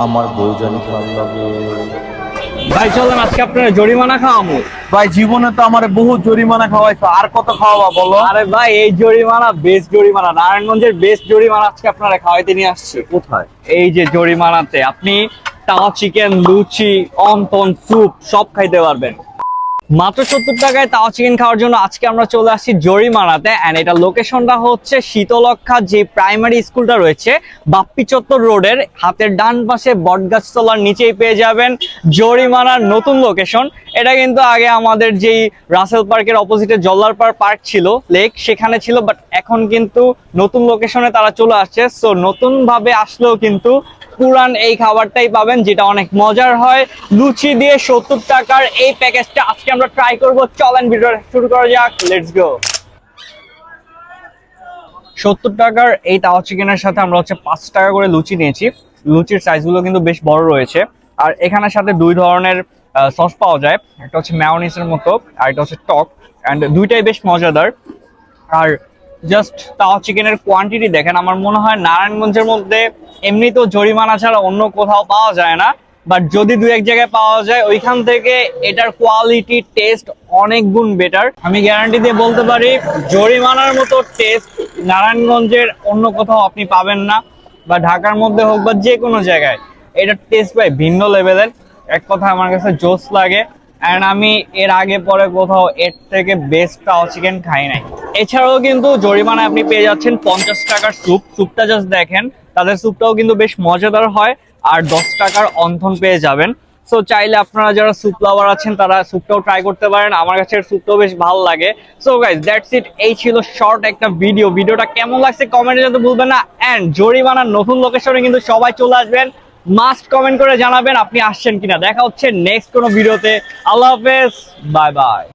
আমার বউ জানি ভালো লাগে। ভাই চলেন আজকে আপনারা জরিমানা খাওয়ামু। ভাই জীবনে তো আমার বহু জরিমানা খাওয়াইছো, আর কত খাওয়াবা বলো? আরে ভাই এই জরিমানা বেস্ট জরিমানা, নারায়ণগঞ্জের বেস্ট জরিমানা আজকে আপনারা খাওয়াইতে নিয়ে আসছি। কোথায়? এই যে জরিমানাতে আপনি তাওয়া চিকেন, লুচি, অন্তন, স্যুপ সব খাইতে পারবেন মাত্র 70 টাকায়। তাওয়া চিকেন খাওয়ার জন্য আজকে আমরা চলে আসছি জরিমানাতে। এন্ড এটা লোকেশনটা হচ্ছে শীতলক্ষা যে প্রাইমারি স্কুলটা রয়েছে বাপ্পি চত্বর রোডের হাতের ডান পাশে বটগাছতলার নিচেই পেয়ে যাবেন জরিমানার নতুন লোকেশন। এটা কিন্তু আগে আমাদের যেই রাসেল পার্কের অপোজিটে জল্লারপাড় পার্ক ছিল, লেক, সেখানে ছিল, বাট এখন কিন্তু নতুন লোকেশনে তারা চলে আসছে। সো নতুন ভাবে আসলেও কিন্তু পুরান এই খাবারটাই পাবেন, যেটা অনেক মজার হয়। লুচি দিয়ে 70 টাকার এই প্যাকেজটা আজকে আমরা ট্রাই করব। চলেন ভিডিও শুরু করা যাক, লেটস গো। 70 টাকার এই তাওয়া চিকেনের সাথে আমরা হচ্ছে 5 টাকা করে লুচি নিয়েছি। লুচির সাইজগুলো কিন্তু বেশ বড় রয়েছে। আর এখানের সাথে দুই ধরনের সস পাওয়া যায়, একটা হচ্ছে ম্যায়োনিজের মতো আর একটা হচ্ছে টক, অ্যান্ড দুইটাই বেশ মজাদার। আর জাস্ট তাওয়া চিকেনের কোয়ান্টিটি দেখেন, আমার মনে হয় নারায়ণগঞ্জের মধ্যে এমনি তো জরিমানা ছাড়া অন্য কোথাও পাওয়া যায় না, বাট যদি দু এক জায়গায় পাওয়া যায় ওইখান থেকে এটার কোয়ালিটি টেস্ট অনেক গুণ বেটার। আমি গ্যারান্টি দিয়ে বলতে পারি জরিমানার মতো টেস্ট নারায়ণগঞ্জের অন্য কোথাও আপনি পাবেন না, বা ঢাকার মধ্যে হোক বা যে কোনো জায়গায় এটার টেস্ট ভাই ভিন্ন লেভেলের। এক কথা আমার কাছে জোস লাগে, অ্যান্ড আমি এর আগে পরে কোথাও এর থেকে বেস্ট তাওয়া চিকেন খাই নাই। এছাড়াও কিন্তু জরিমানায় আপনি পেয়ে যাচ্ছেন 50 টাকার স্যুপ। স্যুপটা জাস্ট দেখেন, তাদের স্যুপটাও কিন্তু বেশ মজাদার হয়। আর 10 টাকার অন্থন পেয়ে যাবেন। সো চাইলে আপনারা যারা স্যুপ লাভার আছেন তারা স্যুপটাও ট্রাই করতে পারেন। আমার কাছে স্যুপটাও বেশ ভালো লাগে। সো গাইস দ্যাটস ইট, এই ছিল শর্ট একটা ভিডিওটা কেমন লাগছে কমেন্টে জানাতে ভুলবেন না। এন্ড জরিমানার নতুন লোকেশনে কিন্তু সবাই চলে আসবেন, মাস্ট কমেন্ট করে জানাবেন আপনি আসছেন কিনা। দেখা হচ্ছে নেক্সট কোনো ভিডিওতে। আল্লাহ হাফেজ, বাই বাই।